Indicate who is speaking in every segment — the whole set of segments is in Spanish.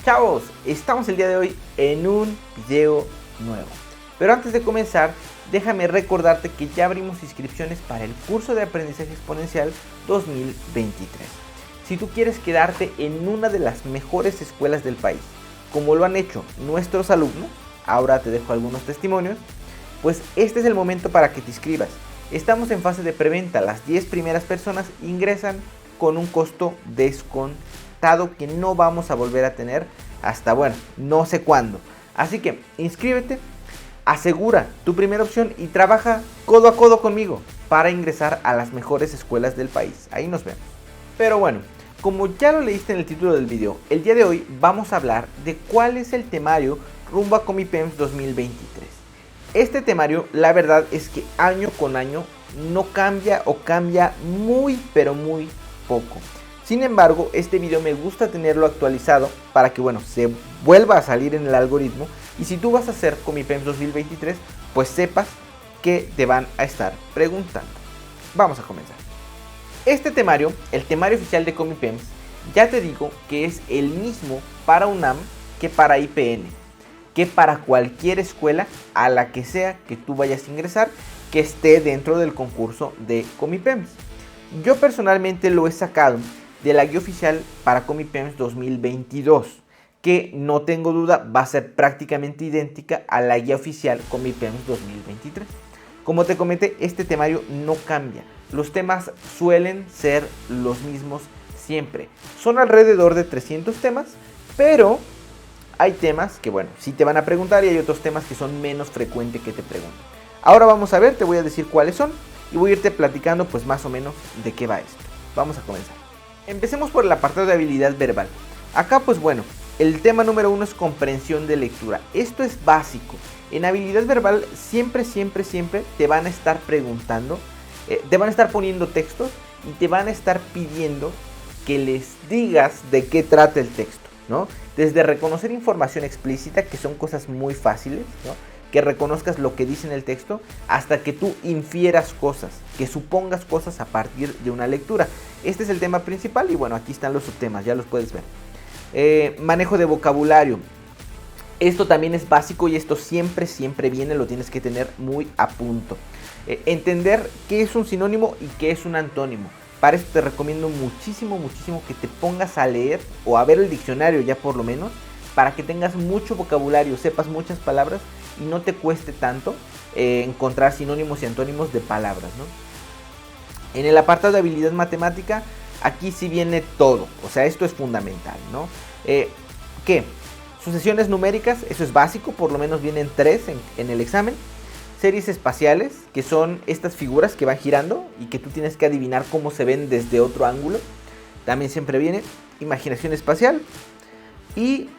Speaker 1: Chavos, estamos el día de hoy en un video nuevo. Pero antes de comenzar, déjame recordarte que ya abrimos inscripciones para el curso de aprendizaje exponencial 2023. Si tú quieres quedarte en una de las mejores escuelas del país, como lo han hecho nuestros alumnos, ahora te dejo algunos testimonios, pues este es el momento para que te inscribas. Estamos en fase de preventa, las 10 primeras personas ingresan con un costo descontado que no vamos a volver a tener hasta, bueno, no sé cuándo. Así que inscríbete, asegura tu primera opción y trabaja codo a codo conmigo para ingresar a las mejores escuelas del país. Ahí nos vemos. Pero bueno, como ya lo leíste en el título del video, el día de hoy vamos a hablar de cuál es el temario rumbo a Comipems 2023. Este temario, la verdad es que año con año no cambia o cambia muy pero muy poco. Sin embargo, este video me gusta tenerlo actualizado para que, bueno, se vuelva a salir en el algoritmo. Y si tú vas a hacer Comipems 2023, pues sepas que te van a estar preguntando. Vamos a comenzar. Este temario, el temario oficial de Comipems, ya te digo que es el mismo para UNAM que para IPN, que para cualquier escuela a la que sea que tú vayas a ingresar que esté dentro del concurso de Comipems. Yo personalmente lo he sacado de la guía oficial para Comipems 2022, que no tengo duda va a ser prácticamente idéntica a la guía oficial Comipems 2023. Como te comenté, este temario no cambia. Los temas suelen ser los mismos siempre. Son alrededor de 300 temas, pero hay temas que, bueno, sí te van a preguntar y hay otros temas que son menos frecuentes que te pregunten. Ahora vamos a ver, te voy a decir cuáles son y voy a irte platicando pues más o menos de qué va esto. Vamos a comenzar. Empecemos por el apartado de habilidad verbal. Acá pues bueno, el tema número 1 es comprensión de lectura. Esto es básico. En habilidad verbal siempre te van a estar preguntando, te van a estar poniendo textos y te van a estar pidiendo que les digas de qué trata el texto, ¿no? Desde reconocer información explícita, que son cosas muy fáciles, ¿no? Que reconozcas lo que dice en el texto, hasta que tú infieras cosas, que supongas cosas a partir de una lectura. Este es el tema principal y bueno, aquí están los subtemas, ya los puedes ver. Manejo de vocabulario. Esto también es básico y esto siempre viene, lo tienes que tener muy a punto. Entender qué es un sinónimo y qué es un antónimo. Para esto te recomiendo muchísimo que te pongas a leer o a ver el diccionario ya por lo menos, para que tengas mucho vocabulario, sepas muchas palabras y no te cueste tanto encontrar sinónimos y antónimos de palabras, ¿no? En el apartado de habilidad matemática, aquí sí viene todo, o sea, esto es fundamental, ¿no? ¿Qué? Sucesiones numéricas, eso es básico, por lo menos vienen 3 en el examen. Series espaciales, que son estas figuras que van girando y que tú tienes que adivinar cómo se ven desde otro ángulo, también siempre viene. Imaginación espacial y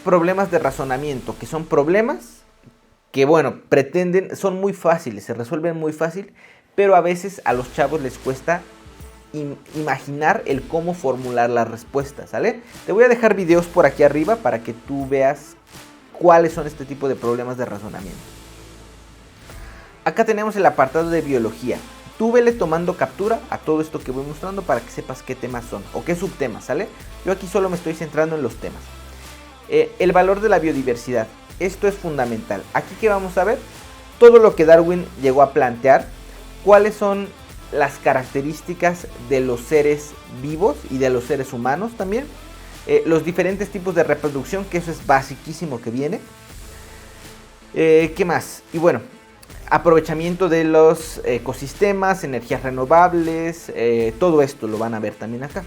Speaker 1: problemas de razonamiento, que son problemas que, bueno, son muy fáciles, se resuelven muy fácil, pero a veces a los chavos les cuesta imaginar el cómo formular las respuestas, ¿sale? Te voy a dejar videos por aquí arriba para que tú veas cuáles son este tipo de problemas de razonamiento. Acá tenemos el apartado de biología. Tú vele tomando captura a todo esto que voy mostrando para que sepas qué temas son o qué subtemas, ¿sale? Yo aquí solo me estoy centrando en los temas. El valor de la biodiversidad. Esto es fundamental. Aquí que vamos a ver todo lo que Darwin llegó a plantear, cuáles son las características de los seres vivos y de los seres humanos también, los diferentes tipos de reproducción, que eso es basiquísimo que viene. ¿Qué más? Y bueno, aprovechamiento de los ecosistemas, energías renovables, todo esto lo van a ver también acá.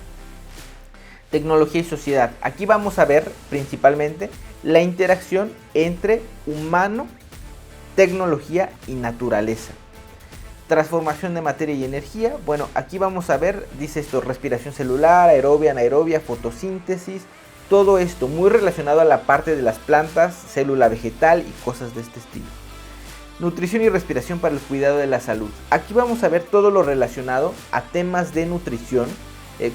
Speaker 1: Tecnología y sociedad. Aquí vamos a ver principalmente la interacción entre humano, tecnología y naturaleza. Transformación de materia y energía. Bueno, aquí vamos a ver, dice esto, respiración celular, aerobia, anaerobia, fotosíntesis. Todo esto muy relacionado a la parte de las plantas, célula vegetal y cosas de este estilo. Nutrición y respiración para el cuidado de la salud. Aquí vamos a ver todo lo relacionado a temas de nutrición,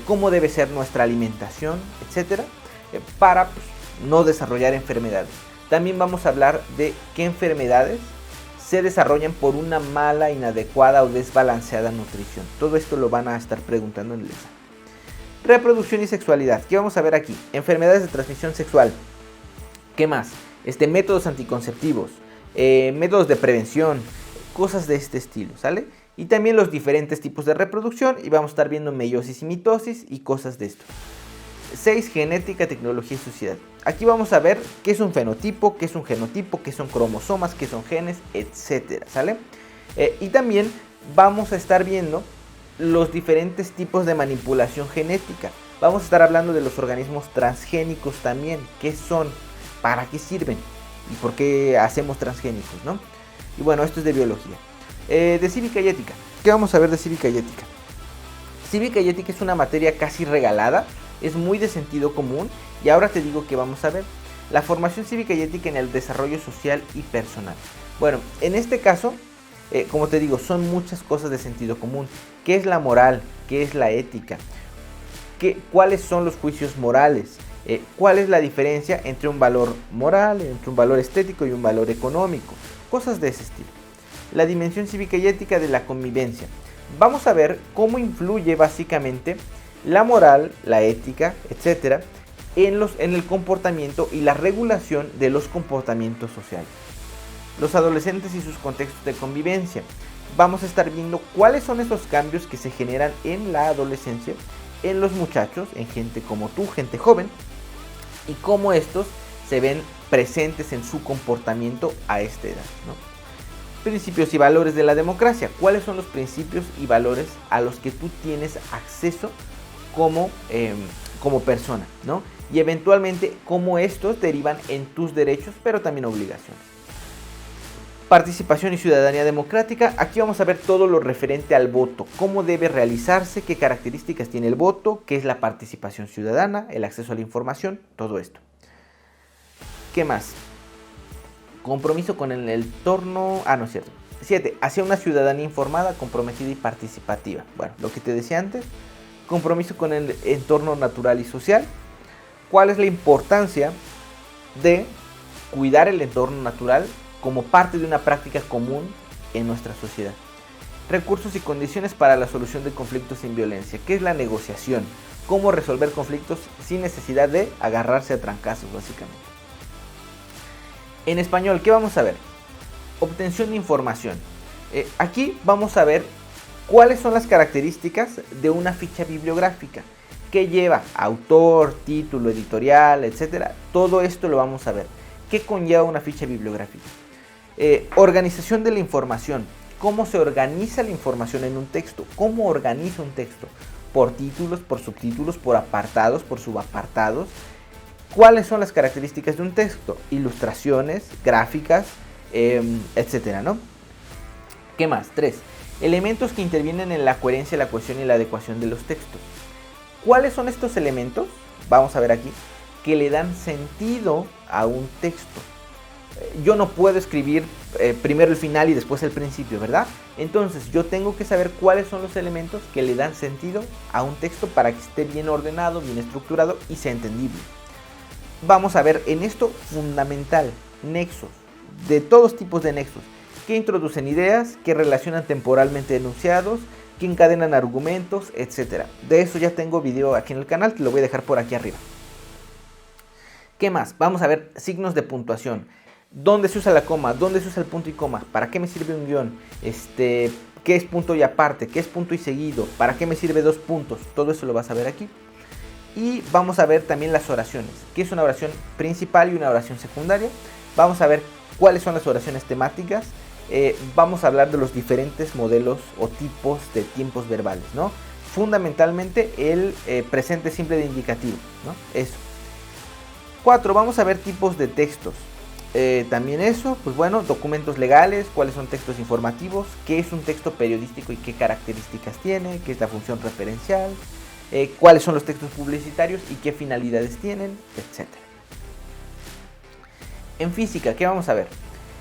Speaker 1: cómo debe ser nuestra alimentación, etcétera, para pues, no desarrollar enfermedades. También vamos a hablar de qué enfermedades se desarrollan por una mala, inadecuada o desbalanceada nutrición. Todo esto lo van a estar preguntando en el examen. Reproducción y sexualidad. ¿Qué vamos a ver aquí? Enfermedades de transmisión sexual. ¿Qué más? Métodos anticonceptivos, métodos de prevención, cosas de este estilo, ¿sale? Y también los diferentes tipos de reproducción, y vamos a estar viendo meiosis y mitosis y cosas de esto. 6. Genética, tecnología y sociedad. Aquí vamos a ver qué es un fenotipo, qué es un genotipo, qué son cromosomas, qué son genes, etcétera, ¿sale? Y también vamos a estar viendo los diferentes tipos de manipulación genética. Vamos a estar hablando de los organismos transgénicos también, qué son, para qué sirven y por qué hacemos transgénicos, ¿no? Y bueno, esto es de biología. De cívica y ética. ¿Qué vamos a ver de cívica y ética? Cívica y ética es una materia casi regalada, es muy de sentido común y ahora te digo que vamos a ver. La formación cívica y ética en el desarrollo social y personal. Bueno, en este caso, como te digo, son muchas cosas de sentido común. ¿Qué es la moral? ¿Qué es la ética? ¿Cuáles son los juicios morales? ¿Cuál es la diferencia entre un valor moral, entre un valor estético y un valor económico? Cosas de ese estilo. La dimensión cívica y ética de la convivencia. Vamos a ver cómo influye básicamente la moral, la ética, etcétera, en el comportamiento y la regulación de los comportamientos sociales. Los adolescentes y sus contextos de convivencia. Vamos a estar viendo cuáles son esos cambios que se generan en la adolescencia, en los muchachos, en gente como tú, gente joven, y cómo estos se ven presentes en su comportamiento a esta edad, ¿no? Principios y valores de la democracia. ¿Cuáles son los principios y valores a los que tú tienes acceso como persona, ¿no? Y eventualmente cómo estos derivan en tus derechos, pero también obligaciones. Participación y ciudadanía democrática. Aquí vamos a ver todo lo referente al voto, cómo debe realizarse, qué características tiene el voto, qué es la participación ciudadana, el acceso a la información, todo esto. ¿Qué más? Compromiso con el entorno... no es cierto. 7. Hacia una ciudadanía informada, comprometida y participativa. Bueno, lo que te decía antes. Compromiso con el entorno natural y social. ¿Cuál es la importancia de cuidar el entorno natural como parte de una práctica común en nuestra sociedad? Recursos y condiciones para la solución de conflictos sin violencia. ¿Qué es la negociación? ¿Cómo resolver conflictos sin necesidad de agarrarse a trancazos, básicamente? En español, ¿qué vamos a ver? Obtención de información. Aquí vamos a ver cuáles son las características de una ficha bibliográfica. ¿Qué lleva? Autor, título, editorial, etcétera. Todo esto lo vamos a ver. ¿Qué conlleva una ficha bibliográfica? Organización de la información. ¿Cómo se organiza la información en un texto? ¿Cómo organiza un texto? Por títulos, por subtítulos, por apartados, por subapartados. ¿Cuáles son las características de un texto? Ilustraciones, gráficas, etcétera, ¿no? ¿Qué más? 3. Elementos que intervienen en la coherencia, la cohesión y la adecuación de los textos. ¿Cuáles son estos elementos? Vamos a ver aquí, que le dan sentido a un texto. Yo no puedo escribir primero el final y después el principio, ¿verdad? Entonces yo tengo que saber cuáles son los elementos que le dan sentido a un texto para que esté bien ordenado, bien estructurado y sea entendible. Vamos a ver en esto fundamental, nexos, de todos tipos de nexos, que introducen ideas, que relacionan temporalmente enunciados, que encadenan argumentos, etc. De eso ya tengo video aquí en el canal, te lo voy a dejar por aquí arriba. ¿Qué más? Vamos a ver signos de puntuación. ¿Dónde se usa la coma? ¿Dónde se usa el punto y coma? ¿Para qué me sirve un guión? ¿Qué es punto y aparte? ¿Qué es punto y seguido? ¿Para qué me sirve 2 puntos? Todo eso lo vas a ver aquí. Y vamos a ver también las oraciones, que es una oración principal y una oración secundaria. Vamos a ver cuáles son las oraciones temáticas. Vamos a hablar de los diferentes modelos o tipos de tiempos verbales, ¿no? Fundamentalmente el presente simple de indicativo, ¿no? Eso. 4. Vamos a ver tipos de textos. También eso, pues bueno, documentos legales, cuáles son textos informativos, qué es un texto periodístico y qué características tiene, qué es la función referencial. Cuáles son los textos publicitarios y qué finalidades tienen, etc. En física, ¿qué vamos a ver?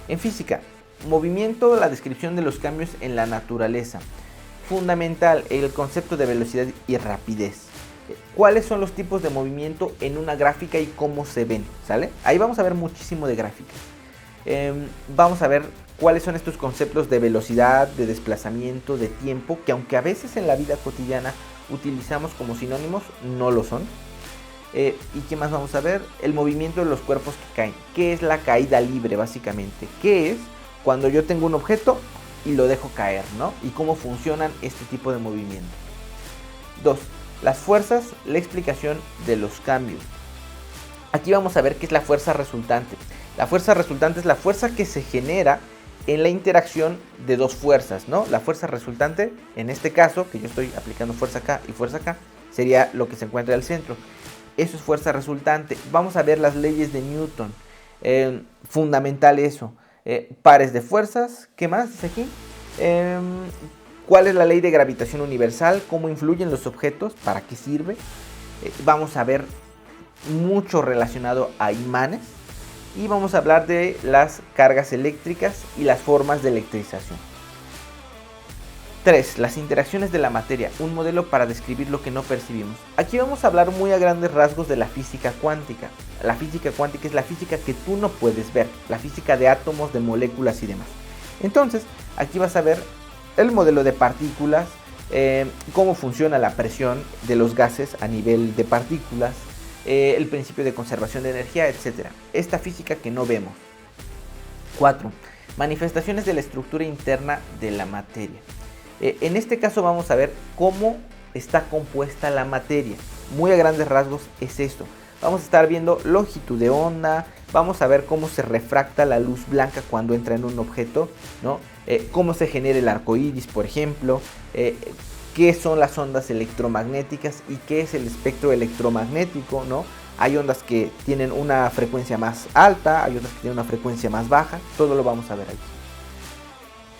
Speaker 1: En física, movimiento, la descripción de los cambios en la naturaleza. Fundamental, el concepto de velocidad y rapidez. ¿Cuáles son los tipos de movimiento en una gráfica y cómo se ven? ¿Sale? Ahí vamos a ver muchísimo de gráficas. Vamos a ver cuáles son estos conceptos de velocidad, de desplazamiento, de tiempo, que aunque a veces en la vida cotidiana utilizamos como sinónimos, no lo son. ¿Y qué más vamos a ver? El movimiento de los cuerpos que caen. ¿Qué es la caída libre básicamente? ¿Qué es cuando yo tengo un objeto y lo dejo caer, ¿no? Y cómo funcionan este tipo de movimiento. 2. Las fuerzas, la explicación de los cambios. Aquí vamos a ver qué es la fuerza resultante. La fuerza resultante es la fuerza que se genera en la interacción de dos fuerzas, ¿no? La fuerza resultante, en este caso, que yo estoy aplicando fuerza acá y fuerza acá, sería lo que se encuentra al centro. Eso es fuerza resultante. Vamos a ver las leyes de Newton. Fundamental eso. Pares de fuerzas. ¿Qué más dice aquí? ¿Cuál es la ley de gravitación universal? ¿Cómo influyen los objetos? ¿Para qué sirve? Vamos a ver mucho relacionado a imanes. Y vamos a hablar de las cargas eléctricas y las formas de electrización. 3. Las interacciones de la materia, un modelo para describir lo que no percibimos. Aquí vamos a hablar muy a grandes rasgos de la física cuántica. La física cuántica es la física que tú no puedes ver, la física de átomos, de moléculas y demás. Entonces, aquí vas a ver el modelo de partículas, cómo funciona la presión de los gases a nivel de partículas, el principio de conservación de energía, etc. Esta física que no vemos. 4. Manifestaciones de la estructura interna de la materia. En este caso vamos a ver cómo está compuesta la materia. Muy a grandes rasgos es esto. Vamos a estar viendo longitud de onda, vamos a ver cómo se refracta la luz blanca cuando entra en un objeto, ¿no? Cómo se genera el arco iris, por ejemplo, qué son las ondas electromagnéticas y qué es el espectro electromagnético, ¿no? Hay ondas que tienen una frecuencia más alta, hay otras que tienen una frecuencia más baja, todo lo vamos a ver aquí.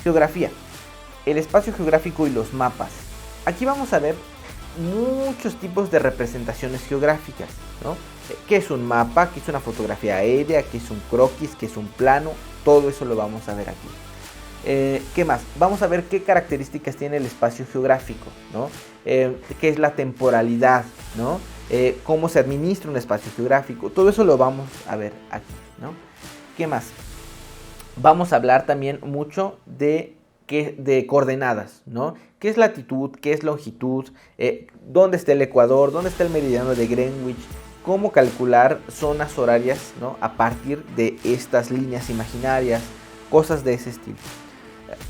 Speaker 1: Geografía. El espacio geográfico y los mapas. Aquí vamos a ver muchos tipos de representaciones geográficas, ¿no? ¿Qué es un mapa? ¿Qué es una fotografía aérea? ¿Qué es un croquis? ¿Qué es un plano? Todo eso lo vamos a ver aquí. ¿Qué más? Vamos a ver qué características tiene el espacio geográfico, ¿no? ¿Qué es la temporalidad, ¿no? ¿Cómo se administra un espacio geográfico? Todo eso lo vamos a ver aquí, ¿no? ¿Qué más? Vamos a hablar también mucho de coordenadas, ¿no? ¿Qué es latitud? ¿Qué es longitud? ¿Dónde está el Ecuador? ¿Dónde está el meridiano de Greenwich? ¿Cómo calcular zonas horarias, ¿no? A partir de estas líneas imaginarias? Cosas de ese estilo.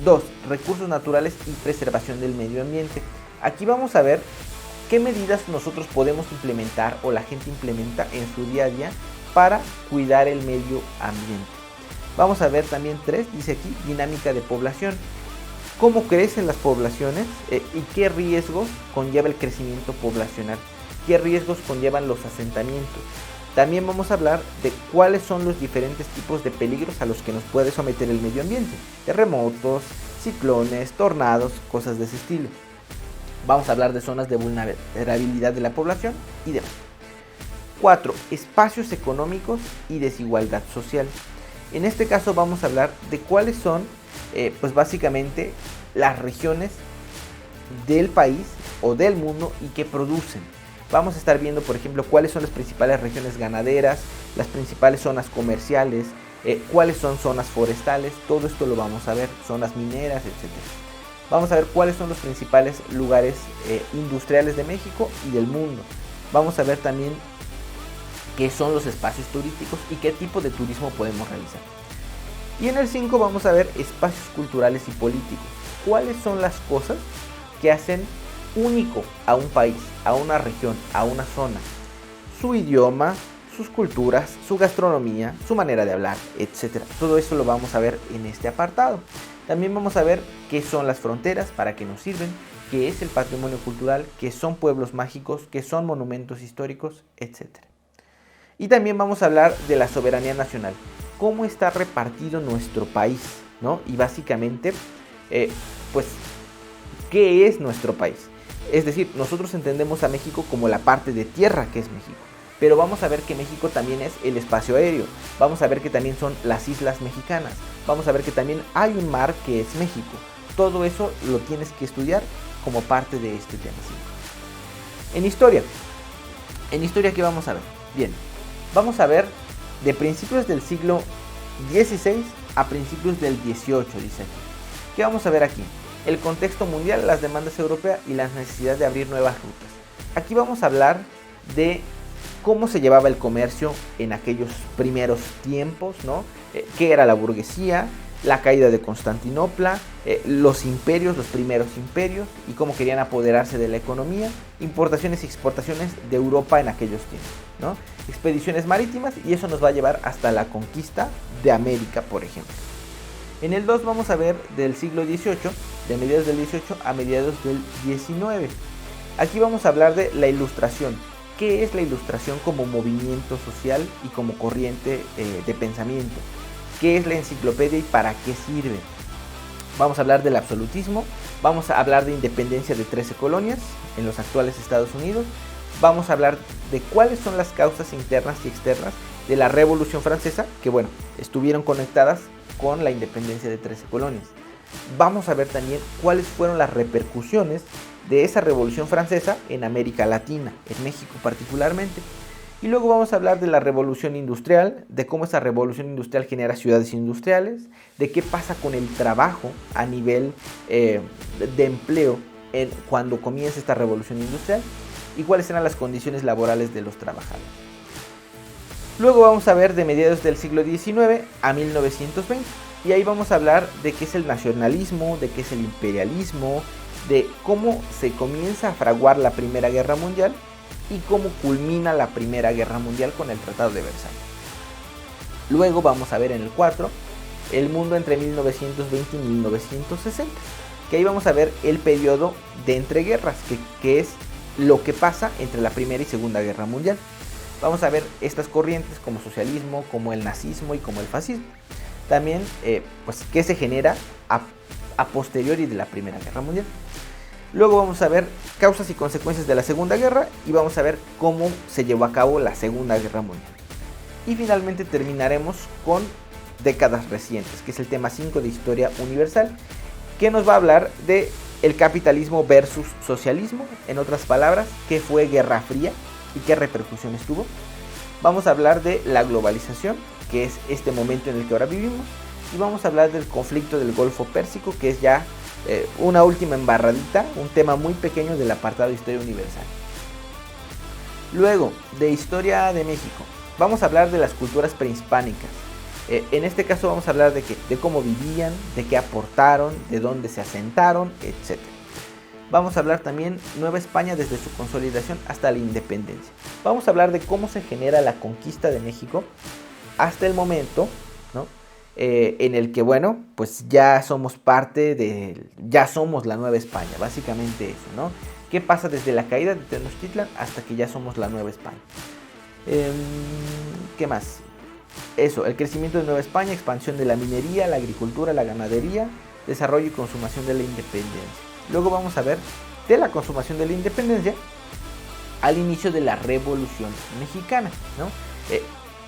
Speaker 1: 2. Recursos naturales y preservación del medio ambiente. Aquí vamos a ver qué medidas nosotros podemos implementar o la gente implementa en su día a día para cuidar el medio ambiente. Vamos a ver también 3, dice aquí, dinámica de población. Cómo crecen las poblaciones y qué riesgos conlleva el crecimiento poblacional, qué riesgos conllevan los asentamientos. También vamos a hablar de cuáles son los diferentes tipos de peligros a los que nos puede someter el medio ambiente. Terremotos, ciclones, tornados, cosas de ese estilo. Vamos a hablar de zonas de vulnerabilidad de la población y demás. 4. Espacios económicos y desigualdad social. En este caso vamos a hablar de cuáles son, pues básicamente, las regiones del país o del mundo y que producen. Vamos a estar viendo, por ejemplo, cuáles son las principales regiones ganaderas, las principales zonas comerciales, cuáles son zonas forestales, todo esto lo vamos a ver, zonas mineras, etc. Vamos a ver cuáles son los principales lugares industriales de México y del mundo. Vamos a ver también qué son los espacios turísticos y qué tipo de turismo podemos realizar. Y en el 5 vamos a ver espacios culturales y políticos. ¿Cuáles son las cosas que hacen único a un país, a una región, a una zona? Su idioma, sus culturas, su gastronomía, su manera de hablar, etc. Todo eso lo vamos a ver en este apartado. También vamos a ver qué son las fronteras, para qué nos sirven, qué es el patrimonio cultural, qué son pueblos mágicos, qué son monumentos históricos, etc. Y también vamos a hablar de la soberanía nacional, cómo está repartido nuestro país, ¿no? Y básicamente, pues, ¿qué es nuestro país? Es decir, nosotros entendemos a México como la parte de tierra que es México, pero vamos a ver que México también es el espacio aéreo, vamos a ver que también son las islas mexicanas, vamos a ver que también hay un mar que es México. Todo eso lo tienes que estudiar como parte de este tema. ¿Sí? En historia, ¿qué vamos a ver? Bien, vamos a ver de principios del siglo XVI a principios del XVIII, dice aquí. ¿Qué vamos a ver aquí? El contexto mundial, las demandas europeas y la necesidad de abrir nuevas rutas. Aquí vamos a hablar de cómo se llevaba el comercio en aquellos primeros tiempos, ¿no? Qué era la burguesía, la caída de Constantinopla, los imperios, los primeros imperios, y cómo querían apoderarse de la economía, importaciones y exportaciones de Europa en aquellos tiempos, ¿no? Expediciones marítimas, y eso nos va a llevar hasta la conquista de América, por ejemplo. En el 2 vamos a ver del siglo XVIII, de mediados del 18 a mediados del 19. Aquí vamos a hablar de la Ilustración. ¿Qué es la Ilustración como movimiento social y como corriente de pensamiento? ¿Qué es la enciclopedia y para qué sirve? Vamos a hablar del absolutismo, vamos a hablar de independencia de 13 colonias en los actuales Estados Unidos, vamos a hablar de cuáles son las causas internas y externas de la Revolución Francesa, que bueno, estuvieron conectadas con la independencia de 13 colonias. Vamos a ver también cuáles fueron las repercusiones de esa Revolución Francesa en América Latina, en México particularmente. Y luego vamos a hablar de la revolución industrial, de cómo esa revolución industrial genera ciudades industriales, de qué pasa con el trabajo a nivel de empleo cuando comienza esta revolución industrial y cuáles eran las condiciones laborales de los trabajadores. Luego vamos a ver de mediados del siglo XIX a 1920 y ahí vamos a hablar de qué es el nacionalismo, de qué es el imperialismo, de cómo se comienza a fraguar la Primera Guerra Mundial y cómo culmina la Primera Guerra Mundial con el Tratado de Versalles. Luego vamos a ver en el 4 el mundo entre 1920 y 1960, que ahí vamos a ver el periodo de entreguerras, que es lo que pasa entre la Primera y Segunda Guerra Mundial. Vamos a ver estas corrientes como socialismo, como el nazismo y como el fascismo. También pues qué se genera a posteriori de la Primera Guerra Mundial. Luego vamos a ver causas y consecuencias de la Segunda Guerra y vamos a ver cómo se llevó a cabo la Segunda Guerra Mundial. Y finalmente terminaremos con décadas recientes, que es el tema 5 de Historia Universal, que nos va a hablar de el capitalismo versus socialismo, en otras palabras, qué fue Guerra Fría y qué repercusiones tuvo. Vamos a hablar de la globalización, que es este momento en el que ahora vivimos, y vamos a hablar del conflicto del Golfo Pérsico, que es ya una última embarradita, un tema muy pequeño del apartado de Historia Universal. Luego, de Historia de México, vamos a hablar de las culturas prehispánicas. En este caso vamos a hablar de cómo vivían, de qué aportaron, de dónde se asentaron, etc. Vamos a hablar también Nueva España desde su consolidación hasta la independencia. Vamos a hablar de cómo se genera la conquista de México hasta el momento, ¿no? En el que, bueno, pues ya somos ya somos la Nueva España, básicamente eso, ¿no? ¿Qué pasa desde la caída de Tenochtitlan hasta que ya somos la Nueva España? ¿Qué más? Eso, el crecimiento de Nueva España, expansión de la minería, la agricultura, la ganadería, desarrollo y consumación de la independencia. Luego vamos a ver de la consumación de la independencia al inicio de la Revolución Mexicana, ¿no?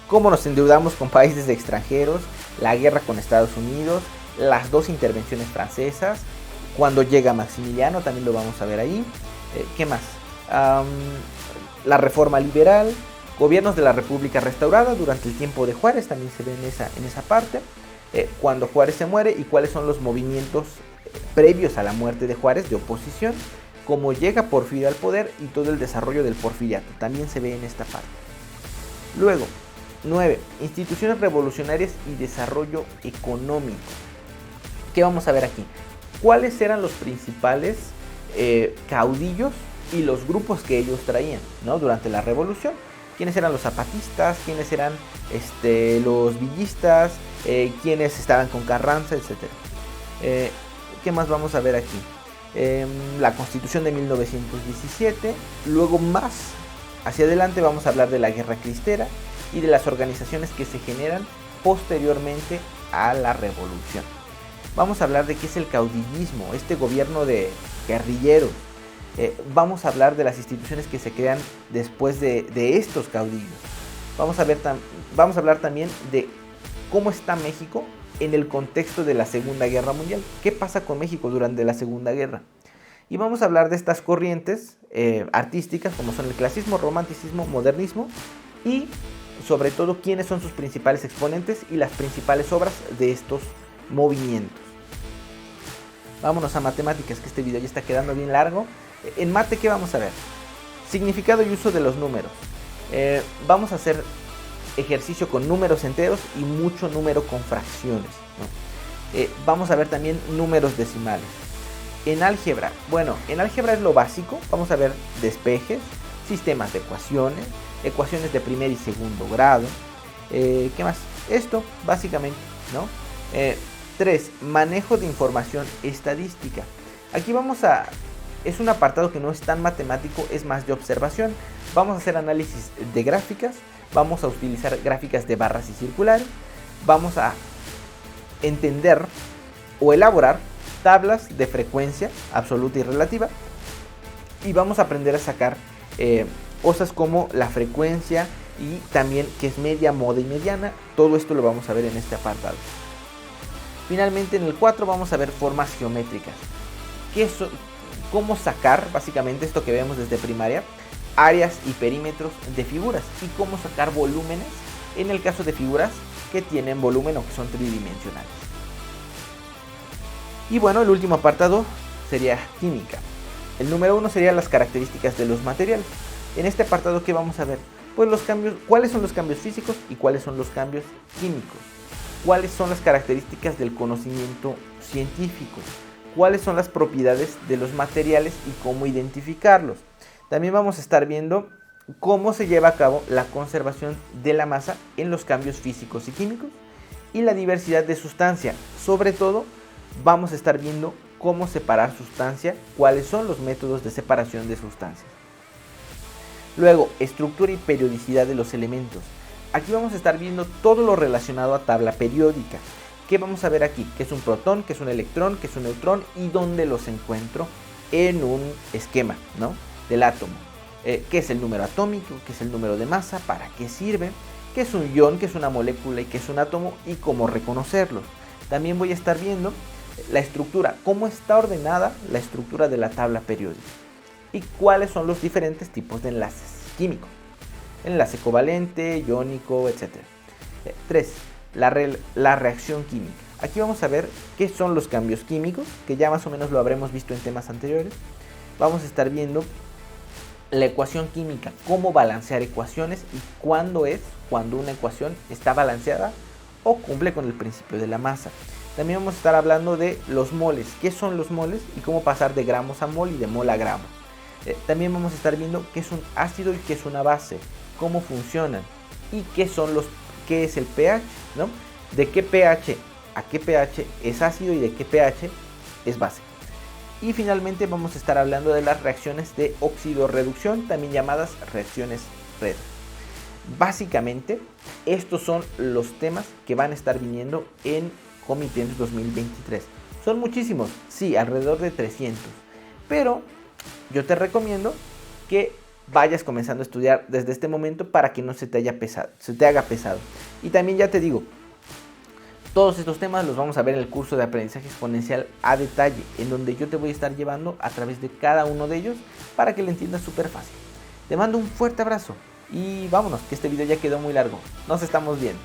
Speaker 1: Cómo nos endeudamos con países extranjeros, la guerra con Estados Unidos, las dos intervenciones francesas, cuando llega Maximiliano, también lo vamos a ver ahí. ¿Qué más? La reforma liberal, gobiernos de la República restaurada durante el tiempo de Juárez, también se ve en esa parte. Cuando Juárez se muere y cuáles son los movimientos previos a la muerte de Juárez de oposición, cómo llega Porfirio al poder y todo el desarrollo del porfiriato, también se ve en esta parte. Luego, 9. Instituciones revolucionarias y desarrollo económico. ¿Qué vamos a ver aquí? ¿Cuáles eran los principales caudillos y los grupos que ellos traían, ¿no? Durante la revolución? ¿Quiénes eran los zapatistas? ¿Quiénes eran los villistas? ¿Quiénes estaban con Carranza? Etcétera. ¿Qué más vamos a ver aquí? La Constitución de 1917. Luego más hacia adelante vamos a hablar de la Guerra Cristera y de las organizaciones que se generan posteriormente a la revolución. Vamos a hablar de qué es el caudillismo, este gobierno de guerrilleros. Vamos a hablar de las instituciones que se crean después de estos caudillos. Vamos a hablar también de cómo está México en el contexto de la Segunda Guerra Mundial. ¿Qué pasa con México durante la Segunda Guerra? Y vamos a hablar de estas corrientes artísticas como son el clasismo, romanticismo, modernismo y sobre todo quiénes son sus principales exponentes y las principales obras de estos movimientos. Vámonos a matemáticas, que este video ya está quedando bien largo. En mate, ¿qué vamos a ver? Significado y uso de los números. Vamos a hacer ejercicio con números enteros y mucho número con fracciones, ¿no? Vamos a ver también números decimales. En álgebra, bueno, en álgebra es lo básico. Vamos a ver despejes, sistemas de ecuaciones, ecuaciones de primer y segundo grado. ¿Qué más? Esto, básicamente, ¿no? 3. Manejo de información estadística. Aquí es un apartado que no es tan matemático, es más de observación. Vamos a hacer análisis de gráficas, vamos a utilizar gráficas de barras y circulares, vamos a entender o elaborar tablas de frecuencia absoluta y relativa, y vamos a aprender a sacar cosas como la frecuencia y también qué es media, moda y mediana. Todo esto lo vamos a ver en este apartado. Finalmente, en el 4 vamos a ver formas geométricas. Cómo sacar básicamente esto que vemos desde primaria, áreas y perímetros de figuras, y cómo sacar volúmenes en el caso de figuras que tienen volumen o que son tridimensionales. Y bueno, el último apartado sería química. El número 1 sería las características de los materiales. En este apartado, ¿qué vamos a ver? Pues los cambios, cuáles son los cambios físicos y cuáles son los cambios químicos. Cuáles son las características del conocimiento científico. Cuáles son las propiedades de los materiales y cómo identificarlos. También vamos a estar viendo cómo se lleva a cabo la conservación de la masa en los cambios físicos y químicos y la diversidad de sustancia. Sobre todo, vamos a estar viendo cómo separar sustancia, cuáles son los métodos de separación de sustancias. Luego, estructura y periodicidad de los elementos. Aquí vamos a estar viendo todo lo relacionado a tabla periódica. ¿Qué vamos a ver aquí? ¿Qué es un protón? ¿Qué es un electrón? ¿Qué es un neutrón? ¿Y dónde los encuentro en un esquema, ¿no?, del átomo? ¿Qué es el número atómico? ¿Qué es el número de masa? ¿Para qué sirve? ¿Qué es un ion? ¿Qué es una molécula? ¿Y qué es un átomo? Y cómo reconocerlos. También voy a estar viendo la estructura, cómo está ordenada la estructura de la tabla periódica y cuáles son los diferentes tipos de enlaces químicos. Enlace covalente, iónico, etc. 3. La reacción química. Aquí vamos a ver qué son los cambios químicos, que ya más o menos lo habremos visto en temas anteriores. Vamos a estar viendo la ecuación química, cómo balancear ecuaciones y cuándo cuando una ecuación está balanceada o cumple con el principio de la masa. También vamos a estar hablando de los moles, qué son los moles y cómo pasar de gramos a mol y de mol a gramo. También vamos a estar viendo qué es un ácido y qué es una base, cómo funcionan y qué es el pH, ¿no? De qué pH a qué pH es ácido y de qué pH es base. Y finalmente vamos a estar hablando de las reacciones de óxido-reducción, también llamadas reacciones Red. Básicamente, estos son los temas que van a estar viniendo en Comiteens 2023. Son muchísimos, sí, alrededor de 300. Pero yo te recomiendo que vayas comenzando a estudiar desde este momento para que no se te haga pesado. Y también ya te digo, todos estos temas los vamos a ver en el curso de aprendizaje exponencial a detalle, en donde yo te voy a estar llevando a través de cada uno de ellos para que lo entiendas súper fácil. Te mando un fuerte abrazo y vámonos, que este video ya quedó muy largo. Nos estamos viendo.